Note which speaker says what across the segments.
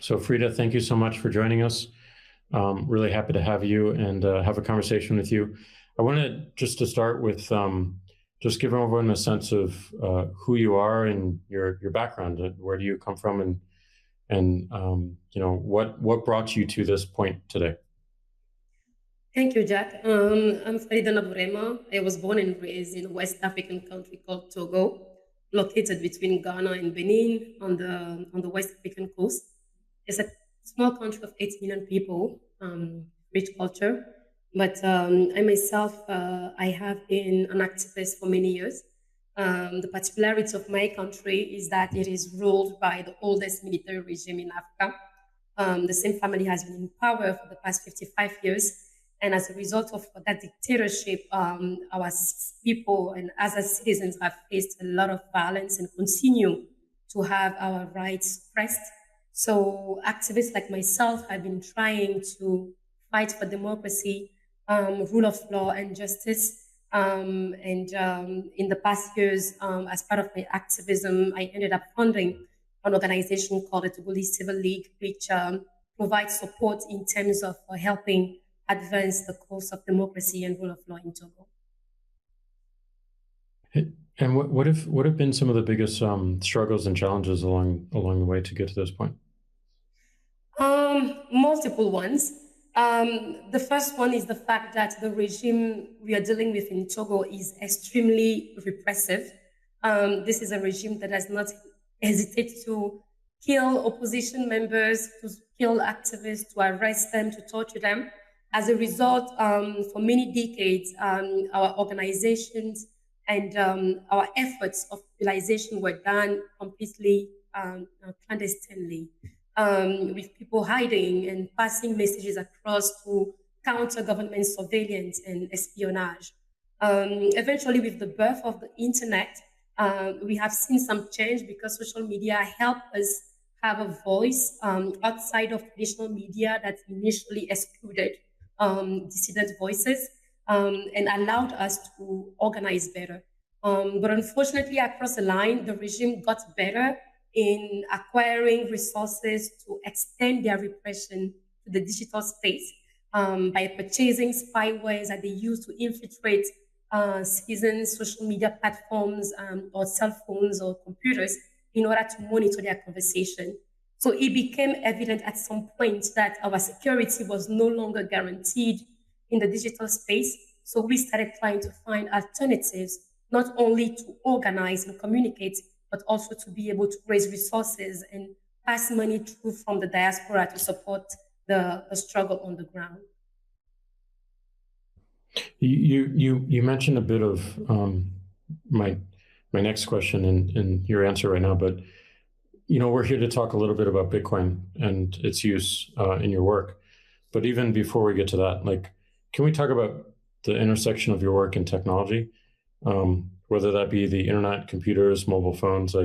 Speaker 1: So Frida, thank you so much for joining us. Really happy to have you and have a conversation with you. I wanted just to start with just giving everyone a sense of who you are and your background. Where do you come from, and what brought you to this point today?
Speaker 2: Thank you, Jack. I'm Farida Naburema. I was born and raised in a West African country called Togo, located between Ghana and Benin on the West African coast. It's a small country of 8 million people, rich culture. But I myself, I have been an activist for many years. The particularity of my country is that it is ruled by the oldest military regime in Africa. The same family has been in power for the past 55 years. And as a result of that dictatorship, our people and other citizens have faced a lot of violence and continue to have our rights suppressed. So activists like myself have been trying to fight for democracy, rule of law, and justice. And in the past years, as part of my activism, I ended up funding an organization called the Togolese Civil League, which provides support in terms of helping advance the cause of democracy and rule of law in Togo.
Speaker 1: And what have been some of the biggest struggles and challenges along the way to get to this point?
Speaker 2: Multiple ones. The first one is the fact that the regime we are dealing with in Togo is extremely repressive. This is a regime that does not hesitate to kill opposition members, to kill activists, to arrest them, to torture them. As a result, for many decades, our organizations and our efforts of mobilization were done completely clandestinely, with people hiding and passing messages across to counter government surveillance and espionage. Eventually, with the birth of the internet, we have seen some change because social media helped us have a voice outside of traditional media that initially excluded dissident voices and allowed us to organize better. But unfortunately, across the line, the regime got better in acquiring resources to extend their repression to the digital space by purchasing spywares that they use to infiltrate citizens' social media platforms or cell phones or computers in order to monitor their conversation. So it became evident at some point that our security was no longer guaranteed in the digital space. So we started trying to find alternatives, not only to organize and communicate, but also to be able to raise resources and pass money through from the diaspora to support the struggle on the ground.
Speaker 1: You mentioned a bit of my next question in your answer right now, but we're here to talk a little bit about Bitcoin and its use in your work. But even before we get to that, can we talk about the intersection of your work and technology, whether that be the internet, computers, mobile phones?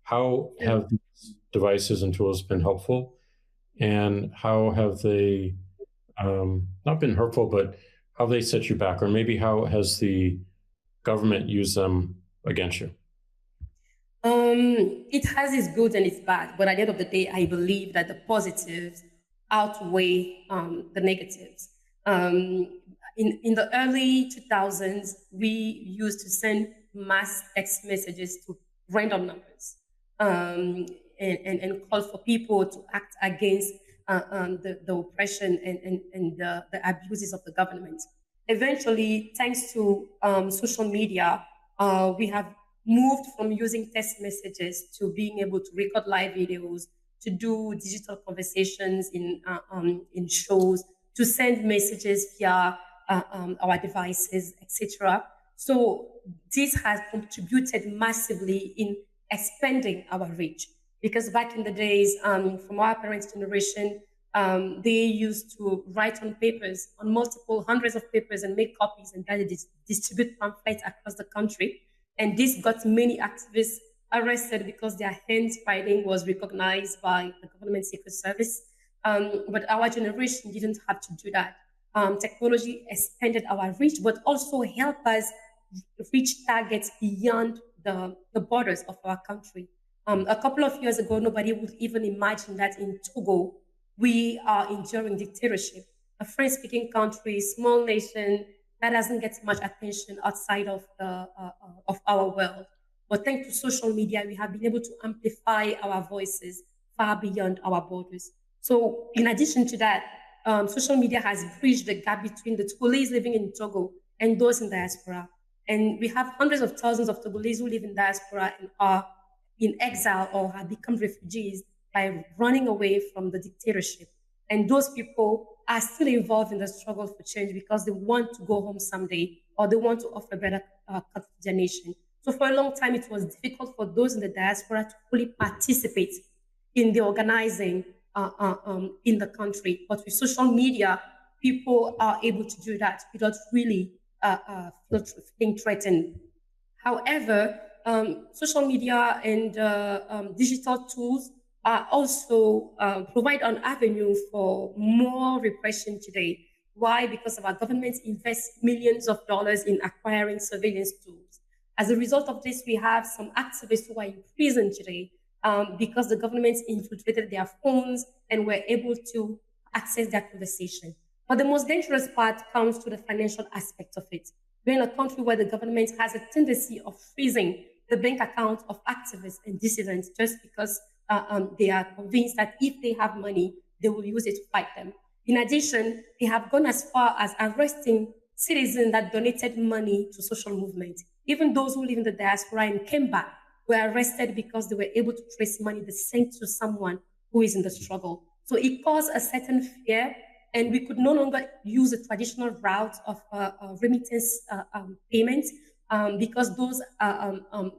Speaker 1: How have these devices and tools been helpful, and how have they not been hurtful, but how have they set you back, or maybe how has the government used them against you?
Speaker 2: It has its good and its bad, but at the end of the day, I believe that the positives outweigh the negatives. In the early 2000s, we used to send mass text messages to random numbers and call for people to act against the oppression and the abuses of the government. Eventually, thanks to social media, we have moved from using text messages to being able to record live videos, to do digital conversations in shows, to send messages via our devices, etc. So this has contributed massively in expanding our reach. Because back in the days, from our parents' generation, they used to write on papers, on multiple hundreds of papers, and make copies and then distribute pamphlets across the country. And this got many activists arrested because their handwriting was recognized by the government secret service. But our generation didn't have to do that. Technology expanded our reach, but also helped us reach targets beyond the borders of our country. A couple of years ago, nobody would even imagine that in Togo, we are enduring dictatorship. A French-speaking country, small nation that doesn't get much attention outside of our world. But thanks to social media, we have been able to amplify our voices far beyond our borders. So, in addition to that, social media has bridged the gap between the Togolese living in Togo and those in diaspora. And we have hundreds of thousands of Togolese who live in diaspora and are in exile or have become refugees by running away from the dictatorship. And those people are still involved in the struggle for change because they want to go home someday or they want to offer a better country to their nation. So for a long time, it was difficult for those in the diaspora to fully participate in the organizing in the country. But with social media, people are able to do that without really feeling threatened. However, social media and digital tools are also provide an avenue for more repression today. Why? Because our government invests millions of dollars in acquiring surveillance tools. As a result of this, we have some activists who are in prison today because the government infiltrated their phones and were able to access their conversation. But the most dangerous part comes to the financial aspect of it. We're in a country where the government has a tendency of freezing the bank account of activists and dissidents just because they are convinced that if they have money, they will use it to fight them. In addition, they have gone as far as arresting citizens that donated money to social movements. Even those who live in the diaspora and came back were arrested because they were able to trace money they sent to someone who is in the struggle. So it caused a certain fear, and we could no longer use the traditional route of remittance payments because those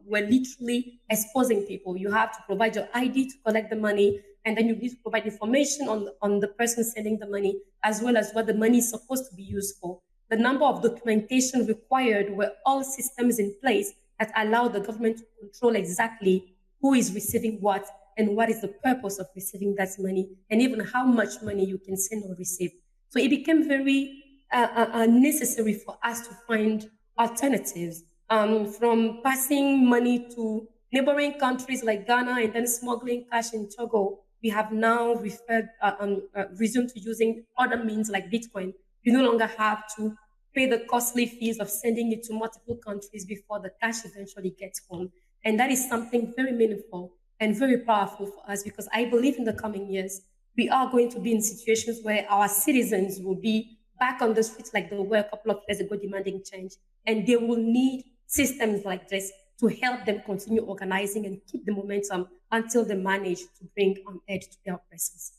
Speaker 2: were literally exposing people. You have to provide your ID to collect the money, and then you need to provide information on the person sending the money, as well as what the money is supposed to be used for. The number of documentation required were all systems in place that allow the government to control exactly who is receiving what and what is the purpose of receiving that money, and even how much money you can send or receive. So it became very necessary for us to find alternatives from passing money to neighboring countries like Ghana and then smuggling cash in Togo. We have now resumed to using other means like Bitcoin. You no longer have to pay the costly fees of sending it to multiple countries before the cash eventually gets home. And that is something very meaningful and very powerful for us because I believe in the coming years, we are going to be in situations where our citizens will be back on the streets like they were a couple of years ago demanding change. And they will need systems like this to help them continue organizing and keep the momentum until they manage to bring an end to their oppressors.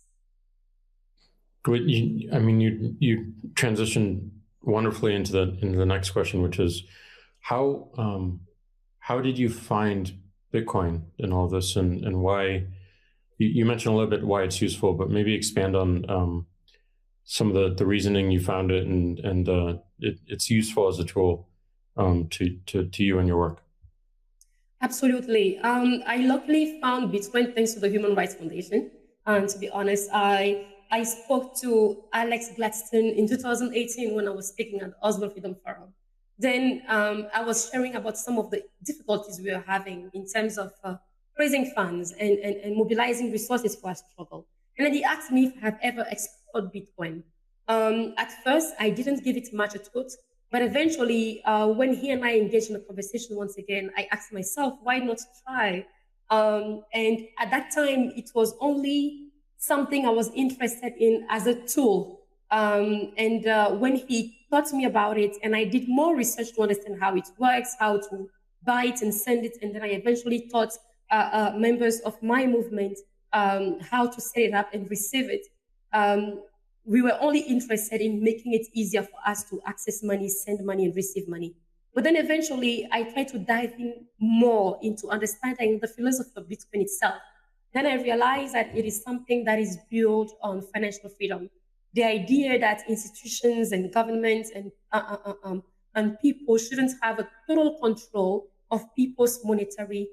Speaker 1: You transitioned wonderfully into the next question, which is how did you find Bitcoin in all this, and why? You mentioned a little bit why it's useful, but maybe expand on some of the reasoning you found it and it's useful as a tool to you and your work.
Speaker 2: Absolutely. I luckily found Bitcoin thanks to the Human Rights Foundation. And to be honest, I spoke to Alex Gladstone in 2018 when I was speaking at the Oslo Freedom Forum. Then I was sharing about some of the difficulties we are having in terms of raising funds and mobilizing resources for our struggle. And then he asked me if I have ever explored Bitcoin. At first, I didn't give it much a thought, but eventually, when he and I engaged in a conversation once again, I asked myself, why not try? And at that time, it was only something I was interested in as a tool. When he taught me about it, and I did more research to understand how it works, how to buy it and send it, and then I eventually taught members of my movement how to set it up and receive it. We were only interested in making it easier for us to access money, send money, and receive money. But then eventually, I tried to dive in more into understanding the philosophy of Bitcoin itself. Then I realized that it is something that is built on financial freedom. The idea that institutions and governments and people shouldn't have a total control of people's monetary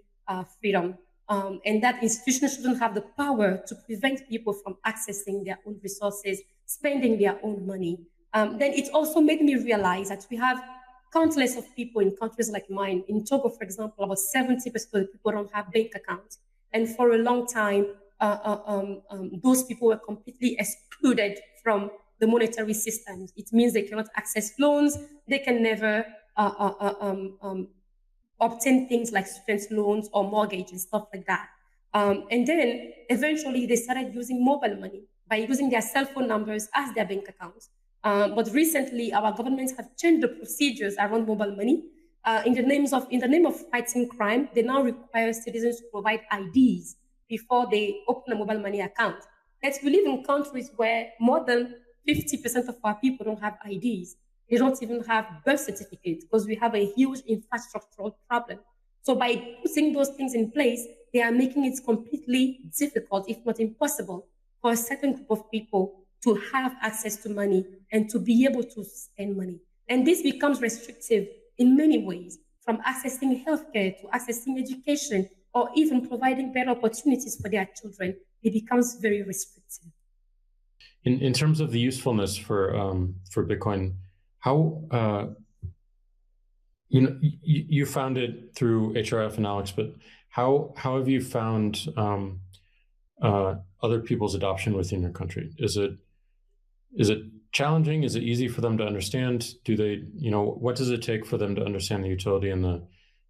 Speaker 2: freedom. And that institutions shouldn't have the power to prevent people from accessing their own resources, spending their own money. Then it also made me realize that we have countless of people in countries like mine. In Togo, for example, about 70% of the people don't have bank accounts. And for a long time, those people were completely excluded from the monetary systems. It means they cannot access loans, they can never obtain things like student loans or mortgage and stuff like that. And then eventually they started using mobile money by using their cell phone numbers as their bank accounts. But recently, our governments have changed the procedures around mobile money. In the name of fighting crime, they now require citizens to provide IDs before they open a mobile money account. Let's we live in countries where more than 50% of our people don't have IDs. They don't even have birth certificates because we have a huge infrastructural problem. So by putting those things in place, they are making it completely difficult, if not impossible, for a certain group of people to have access to money and to be able to spend money. And this becomes restrictive in many ways, from accessing healthcare to accessing education or even providing better opportunities for their children. It becomes very restrictive.
Speaker 1: In terms of the usefulness for Bitcoin, how you found it through HRF and Alex, but how have you found other people's adoption within your country? Is it challenging? Is it easy for them to understand? Do they, what does it take for them to understand the utility and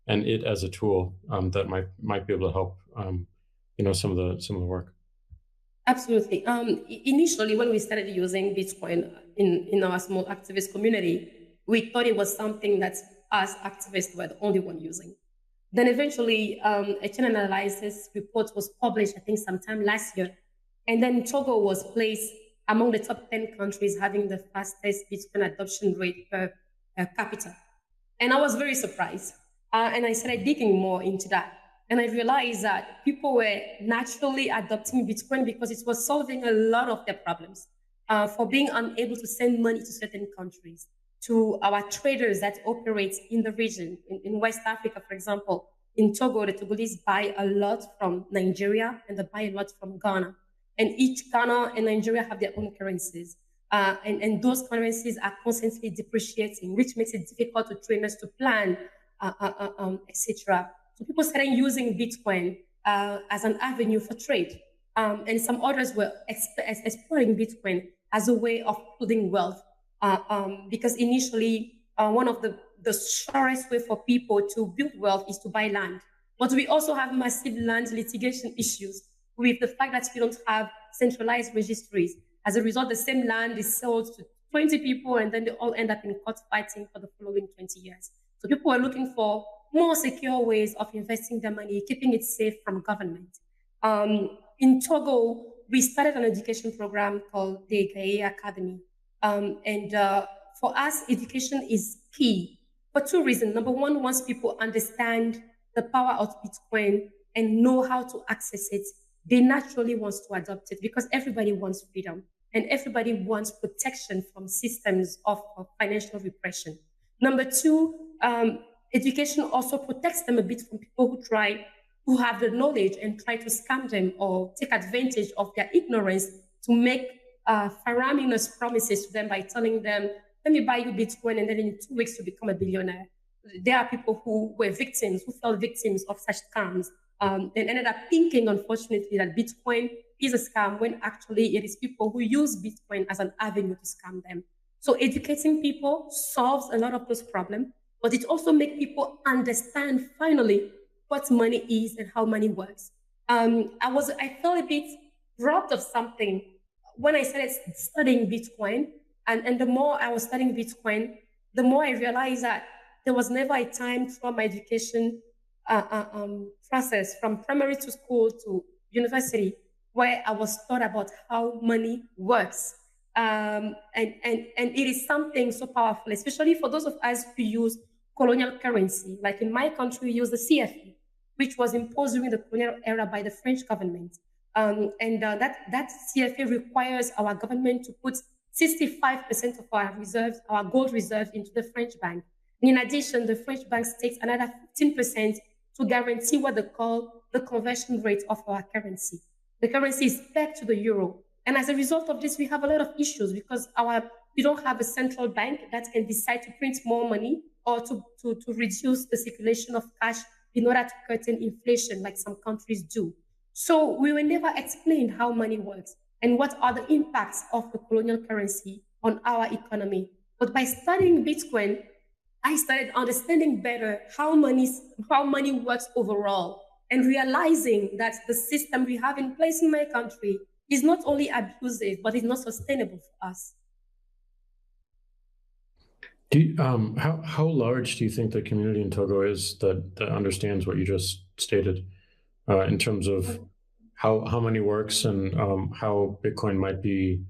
Speaker 1: it as a tool that might be able to help some of the work?
Speaker 2: Absolutely. Initially, when we started using Bitcoin in our small activist community, we thought it was something that us activists were the only one using. Then eventually, a chain analysis report was published, I think, sometime last year. And then Togo was placed among the top 10 countries having the fastest Bitcoin adoption rate per capita. And I was very surprised. And I started digging more into that. And I realized that people were naturally adopting Bitcoin because it was solving a lot of their problems. For being unable to send money to certain countries, to our traders that operate in the region, in West Africa, for example. In Togo, the Togolese buy a lot from Nigeria and they buy a lot from Ghana. And each Ghana and Nigeria have their own currencies. And those currencies are constantly depreciating, which makes it difficult to traders to plan, etc. So people started using Bitcoin as an avenue for trade. And some others were exploring Bitcoin as a way of building wealth. Because initially, one of the surest way for people to build wealth is to buy land. But we also have massive land litigation issues with the fact that we don't have centralized registries. As a result, the same land is sold to 20 people and then they all end up in court fighting for the following 20 years. So people are looking for more secure ways of investing their money, keeping it safe from government. In Togo, we started an education program called the Gaye Academy. For us, education is key for two reasons. Number one, once people understand the power of Bitcoin and know how to access it, they naturally want to adopt it because everybody wants freedom and everybody wants protection from systems of financial repression. Number two, education also protects them a bit from people who have the knowledge and try to scam them or take advantage of their ignorance to make faraminous promises to them by telling them, let me buy you Bitcoin and then in 2 weeks you become a billionaire. There are people who were victims, who fell victims of such scams and ended up thinking, unfortunately, that Bitcoin is a scam when actually it is people who use Bitcoin as an avenue to scam them. So educating people solves a lot of those problems, but it also makes people understand finally what money is and how money works. I felt a bit robbed of something when I started studying Bitcoin, and the more I was studying Bitcoin, the more I realized that there was never a time throughout my education process from primary to school to university where I was taught about how money works. And it is something so powerful, especially for those of us who use colonial currency. Like in my country, we use the CFA, which was imposed during the colonial era by the French government. That CFA requires our government to put 65% of our reserves, our gold reserves, into the French bank. And in addition, the French bank takes another 15% to guarantee what they call the conversion rate of our currency. The currency is pegged to the euro. And as a result of this, we have a lot of issues because we don't have a central bank that can decide to print more money or to reduce the circulation of cash in order to curtail inflation like some countries do. So we were never explained how money works and what are the impacts of the colonial currency on our economy. But by studying Bitcoin, I started understanding better how money works overall and realizing that the system we have in place in my country is not only abusive, but is not sustainable for us.
Speaker 1: How large do you think the community in Togo is that understands what you just stated in terms of how money works and how Bitcoin might be,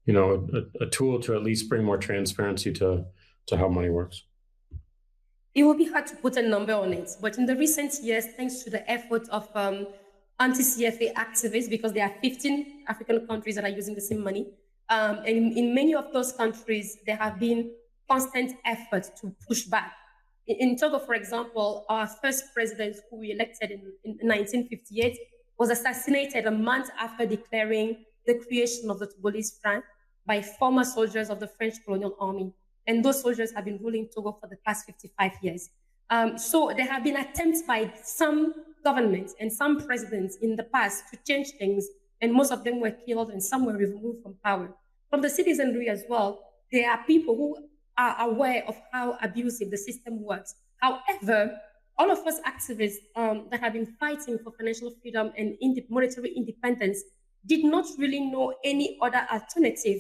Speaker 1: a tool to at least bring more transparency to how money works?
Speaker 2: It will be hard to put a number on it, but in the recent years, thanks to the effort of anti-CFA activists, because there are 15 African countries that are using the same money, and in many of those countries, there have been constant efforts to push back. In Togo, for example, our first president, who we elected in 1958, was assassinated a month after declaring the creation of the Togolese franc by former soldiers of the French colonial army. And those soldiers have been ruling Togo for the past 55 years. So there have been attempts by some governments and some presidents in the past to change things, and most of them were killed and some were removed from power. From the citizenry as well, there are people who are aware of how abusive the system works. However, all of us activists that have been fighting for financial freedom and monetary independence did not really know any other alternative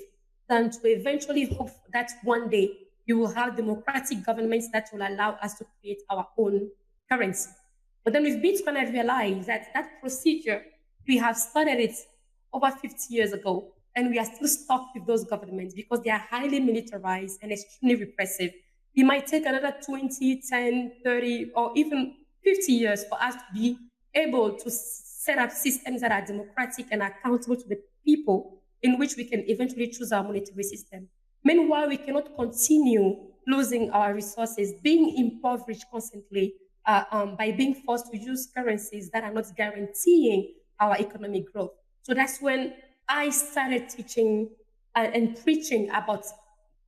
Speaker 2: than to eventually hope that one day you will have democratic governments that will allow us to create our own currency. But then with Bitcoin, I realized that that procedure, we have started it over 50 years ago, and we are still stuck with those governments because they are highly militarized and extremely repressive. It might take another 20, 10, 30, or even 50 years for us to be able to set up systems that are democratic and accountable to the people, in which we can eventually choose our monetary system. Meanwhile, we cannot continue losing our resources, being impoverished constantly by being forced to use currencies that are not guaranteeing our economic growth. So that's when I started teaching and preaching about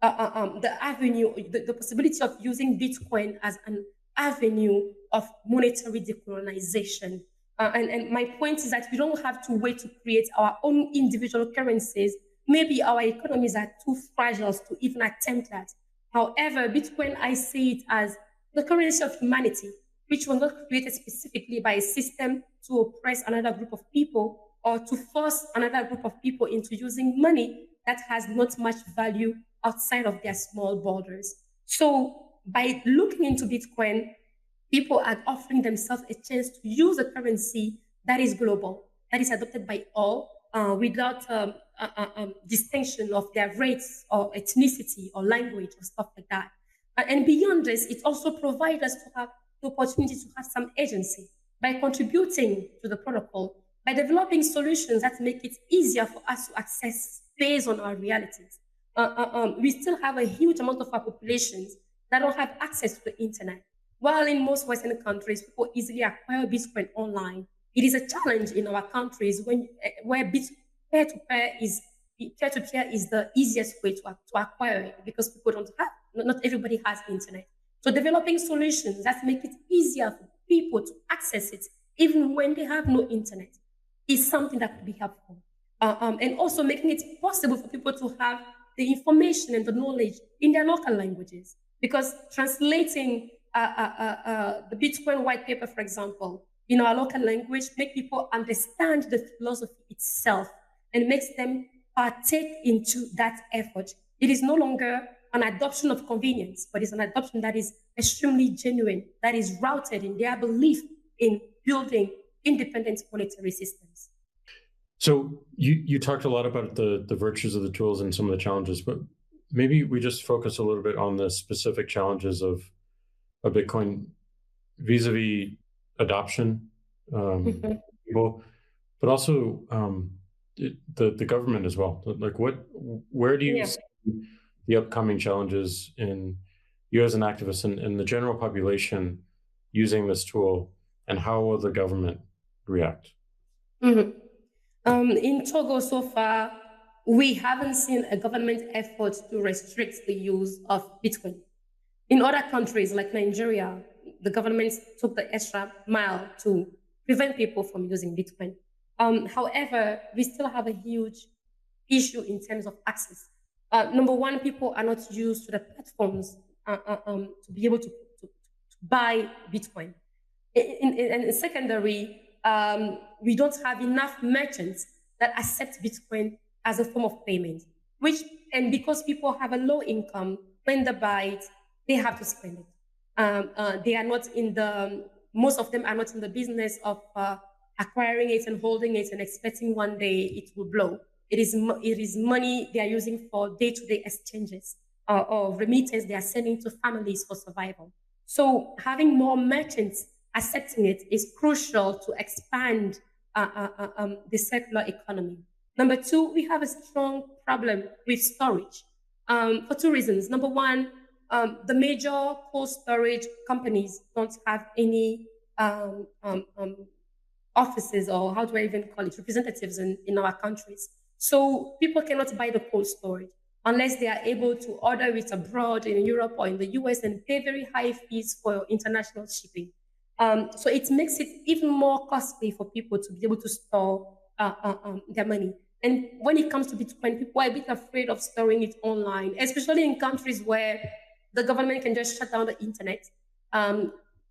Speaker 2: the avenue, the possibility of using Bitcoin as an avenue of monetary decolonization. And my point is that we don't have to wait to create our own individual currencies. Maybe our economies are too fragile to even attempt that. However, Bitcoin, I see it as the currency of humanity, which was not created specifically by a system to oppress another group of people or to force another group of people into using money that has not much value outside of their small borders. So by looking into Bitcoin, people are offering themselves a chance to use a currency that is global, that is adopted by all without distinction of their race or ethnicity or language or stuff like that. And beyond this, it also provides us to have the opportunity to have some agency by contributing to the protocol, by developing solutions that make it easier for us to access based on our realities. We still have a huge amount of our populations that don't have access to the internet. While in most Western countries, people easily acquire Bitcoin online, it is a challenge in our countries where peer-to-peer is peer-to-peer is the easiest way to acquire it because people don't have, not everybody has internet. So developing solutions that make it easier for people to access it, even when they have no internet, is something that could be helpful. And also making it possible for people to have the information and the knowledge in their local languages. Because translating the Bitcoin white paper, for example, in our local language, make people understand the philosophy itself and makes them partake into that effort. It is no longer an adoption of convenience, but it's an adoption that is extremely genuine, that is rooted in their belief in building independent monetary systems.
Speaker 1: So you talked a lot about the virtues of the tools and some of the challenges, but maybe we just focus a little bit on the specific challenges of Bitcoin vis-a-vis adoption, people, but also the government as well. Like, where do you see the upcoming challenges in you as an activist and the general population using this tool, and how will the government react?
Speaker 2: In Togo, so far, we haven't seen a government effort to restrict the use of Bitcoin. In other countries like Nigeria, the government took the extra mile to prevent people from using Bitcoin. However, we still have a huge issue in terms of access. Number one, people are not used to the platforms to be able to buy Bitcoin. In secondary, we don't have enough merchants that accept Bitcoin as a form of payment, and because people have a low income, when they buy it, they have to spend it. They are not in the, most of them are not in the business of acquiring it and holding it and expecting one day it will blow. It is money they are using for day-to-day exchanges or remittance they are sending to families for survival. So having more merchants accepting it is crucial to expand the circular economy. Number two, we have a strong problem with storage for two reasons. Number one, the major cold storage companies don't have any offices, or how do I even call it, representatives in our countries. So people cannot buy the cold storage unless they are able to order it abroad in Europe or in the US and pay very high fees for international shipping. So it makes it even more costly for people to be able to store their money. And when it comes to Bitcoin, people are a bit afraid of storing it online, especially in countries where the government can just shut down the internet,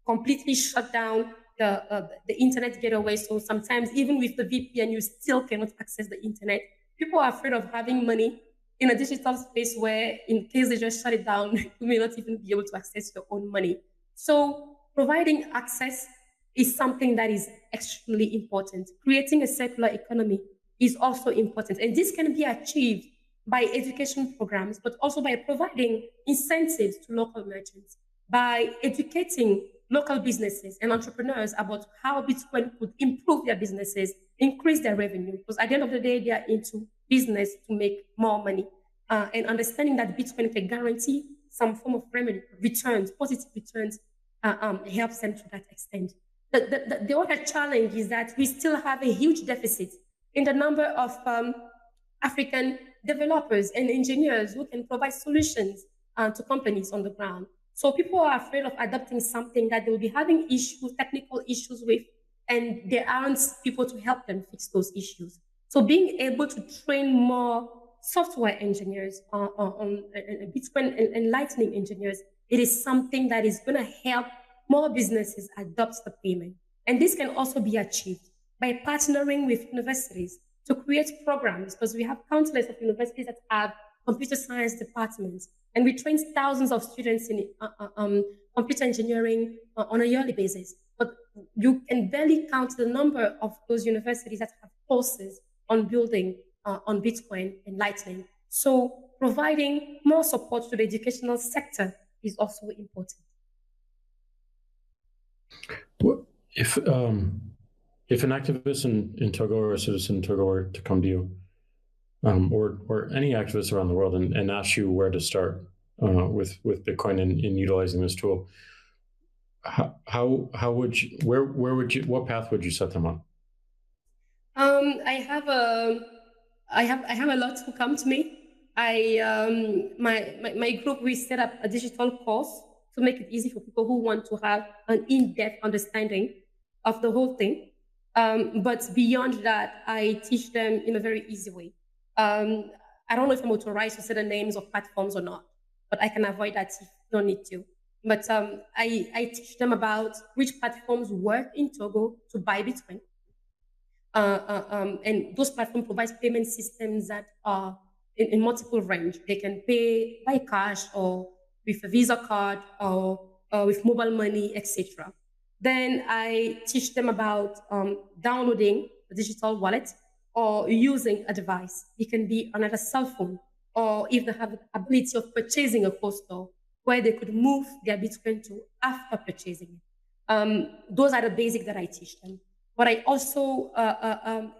Speaker 2: completely shut down the internet getaway. So sometimes even with the VPN, you still cannot access the internet. People are afraid of having money in a digital space where, in case they just shut it down, you may not even be able to access your own money. So providing access is something that is extremely important. Creating a circular economy is also important. And this can be achieved by education programs, but also by providing incentives to local merchants, by educating local businesses and entrepreneurs about how Bitcoin could improve their businesses, increase their revenue. Because at the end of the day, they are into business to make more money. And understanding that Bitcoin can guarantee some form of returns, positive returns, helps them to that extent. The other challenge is that we still have a huge deficit in the number of African developers and engineers who can provide solutions to companies on the ground. So people are afraid of adopting something that they will be having issues, technical issues with, and there aren't people to help them fix those issues. So being able to train more software engineers on Bitcoin and Lightning engineers, it is something that is going to help more businesses adopt the payment. And this can also be achieved by partnering with universities to create programs, because we have countless of universities that have computer science departments, and we train thousands of students in computer engineering on a yearly basis. But you can barely count the number of those universities that have courses on building on Bitcoin and Lightning. So providing more support to the educational sector is also important.
Speaker 1: If an activist in Togo or a citizen in Togo were to come to you, or any activist around the world, and ask you where to start with Bitcoin and in utilizing this tool, how would you, where would you, what path would you set them on?
Speaker 2: I have a lot who come to me. My group, we set up a digital course to make it easy for people who want to have an in-depth understanding of the whole thing. But beyond that, I teach them in a very easy way. I don't know if I'm authorized to say the names of platforms or not, but I can avoid that if you don't need to. But I teach them about which platforms work in Togo to buy Bitcoin. And those platforms provide payment systems that are in multiple range. They can pay by cash or with a Visa card or with mobile money, etc. Then I teach them about downloading a digital wallet or using a device. It can be another cell phone, or if they have the ability of purchasing a cold store where they could move their Bitcoin to after purchasing it. Those are the basics that I teach them. But I also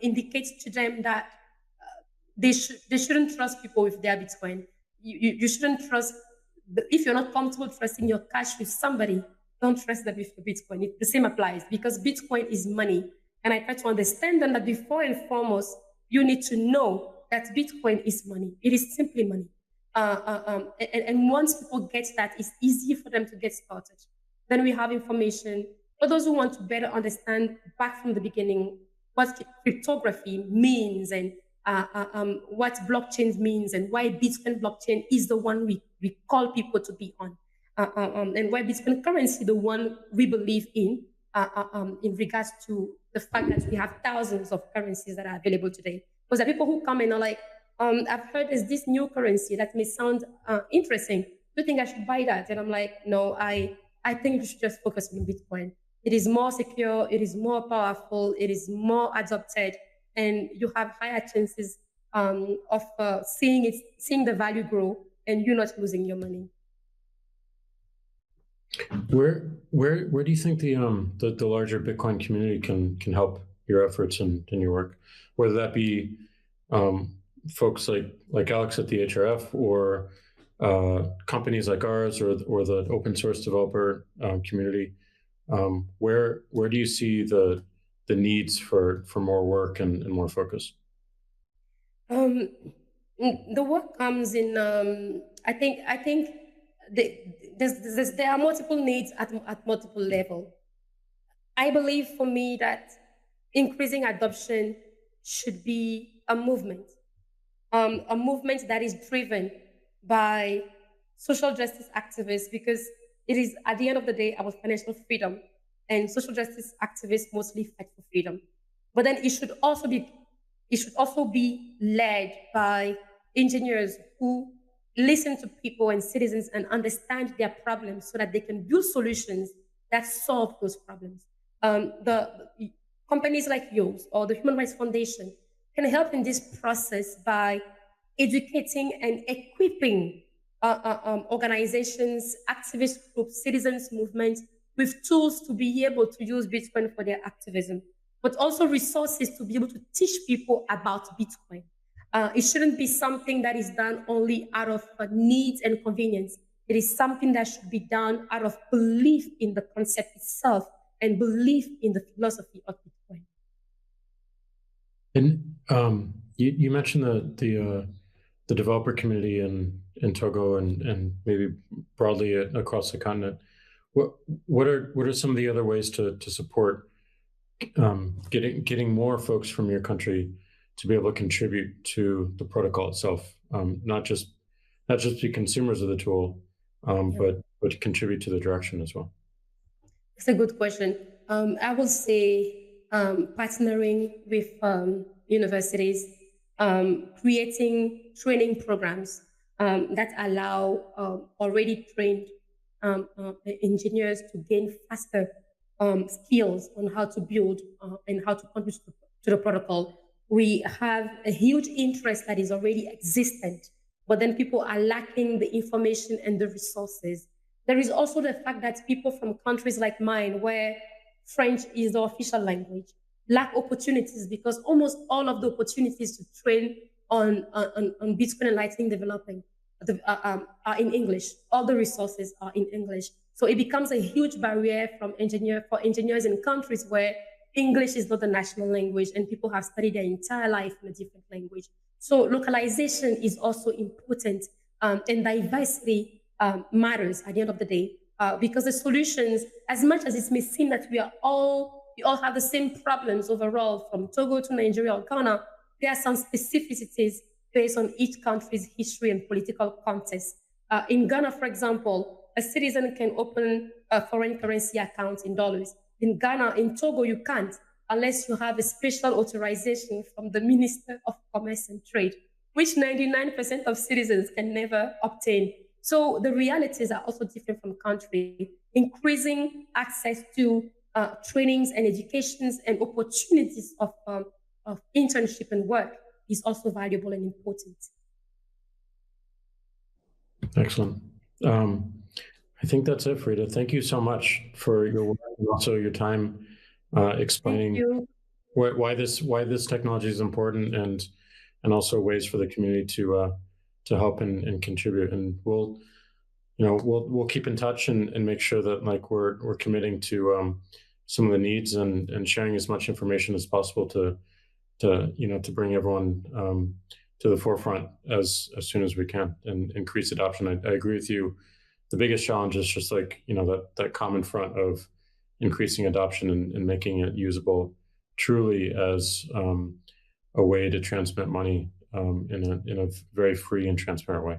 Speaker 2: indicate to them that they shouldn't trust people with their Bitcoin. You shouldn't trust, if you're not comfortable trusting your cash with somebody, don't trust them with your Bitcoin. The same applies, because Bitcoin is money. And I try to understand them that before and foremost, you need to know that Bitcoin is money. It is simply money. And once people get that, it's easy for them to get started. Then we have information For those who want to better understand back from the beginning what cryptography means and what blockchain means and why Bitcoin blockchain is the one we call people to be on, and why Bitcoin currency the one we believe in regards to the fact that we have thousands of currencies that are available today. Because there are people who come in and are like, I've heard there's this new currency that may sound interesting. Do you think I should buy that? And I'm like, no, I think you should just focus on Bitcoin. It is more secure, it is more powerful, it is more adopted, and you have higher chances of seeing the value grow, and you not losing your money.
Speaker 1: Where do you think the larger Bitcoin community can help your efforts and your work, whether that be folks like Alex at the HRF or companies like ours or the open source developer community? Where do you see the needs for more work and more focus?
Speaker 2: Um, the work comes in. I think there are multiple needs at multiple level. I believe for me that increasing adoption should be a movement that is driven by social justice activists, because it is at the end of the day about financial freedom, and social justice activists mostly fight for freedom. But then it should also be led by engineers who listen to people and citizens and understand their problems so that they can build solutions that solve those problems. The companies like yours or the Human Rights Foundation can help in this process by educating and equipping organizations, activist groups, citizens movements with tools to be able to use Bitcoin for their activism, but also resources to be able to teach people about Bitcoin. It shouldn't be something that is done only out of needs and convenience. It is something that should be done out of belief in the concept itself and belief in the philosophy of Bitcoin.
Speaker 1: And you mentioned the developer community in Togo and maybe broadly across the continent. What are some of the other ways to support getting more folks from your country to be able to contribute to the protocol itself, not just be consumers of the tool,
Speaker 2: Yeah.
Speaker 1: but contribute to the direction as well?
Speaker 2: It's a good question. I will say partnering with universities, creating training programs that allow already trained engineers to gain faster skills on how to build and how to contribute to the protocol. We have a huge interest that is already existent, but then people are lacking the information and the resources. There is also the fact that people from countries like mine, where French is the official language, lack opportunities because almost all of the opportunities to train on Bitcoin and Lightning developing are in English. All the resources are in English. So it becomes a huge barrier for engineers in countries where English is not the national language and people have studied their entire life in a different language. So localization is also important, and diversity matters at the end of the day, because the solutions, as much as it may seem that we all have the same problems overall from Togo to Nigeria or Ghana, there are some specificities based on each country's history and political context. In Ghana, for example, a citizen can open a foreign currency account in dollars. In Ghana, in Togo, you can't unless you have a special authorization from the Minister of Commerce and Trade, which 99% of citizens can never obtain. So the realities are also different from country. Increasing access to trainings and educations and opportunities of internship and work is also valuable and important.
Speaker 1: Excellent. I think that's it, Frida. Thank you so much for your work and also your time explaining why this technology is important and also ways for the community to help and contribute. And we'll keep in touch and make sure that like we're committing to some of the needs and sharing as much information as possible to bring everyone to the forefront as soon as we can and increase adoption. I agree with you. The biggest challenge is just like that common front of increasing adoption and making it usable truly as a way to transmit money in a very free and transparent way.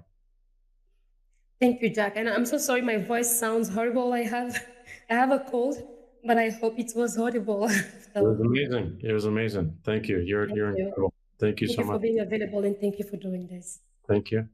Speaker 2: Thank you, Jack. And I'm so sorry my voice sounds horrible. I have a cold, but I hope it was audible.
Speaker 1: It was
Speaker 2: So
Speaker 1: amazing. It was amazing. Thank you.
Speaker 2: thank
Speaker 1: You're
Speaker 2: you.
Speaker 1: incredible. Thank you
Speaker 2: Thank
Speaker 1: so
Speaker 2: you for
Speaker 1: much.
Speaker 2: being available and thank you for doing this.
Speaker 1: Thank you.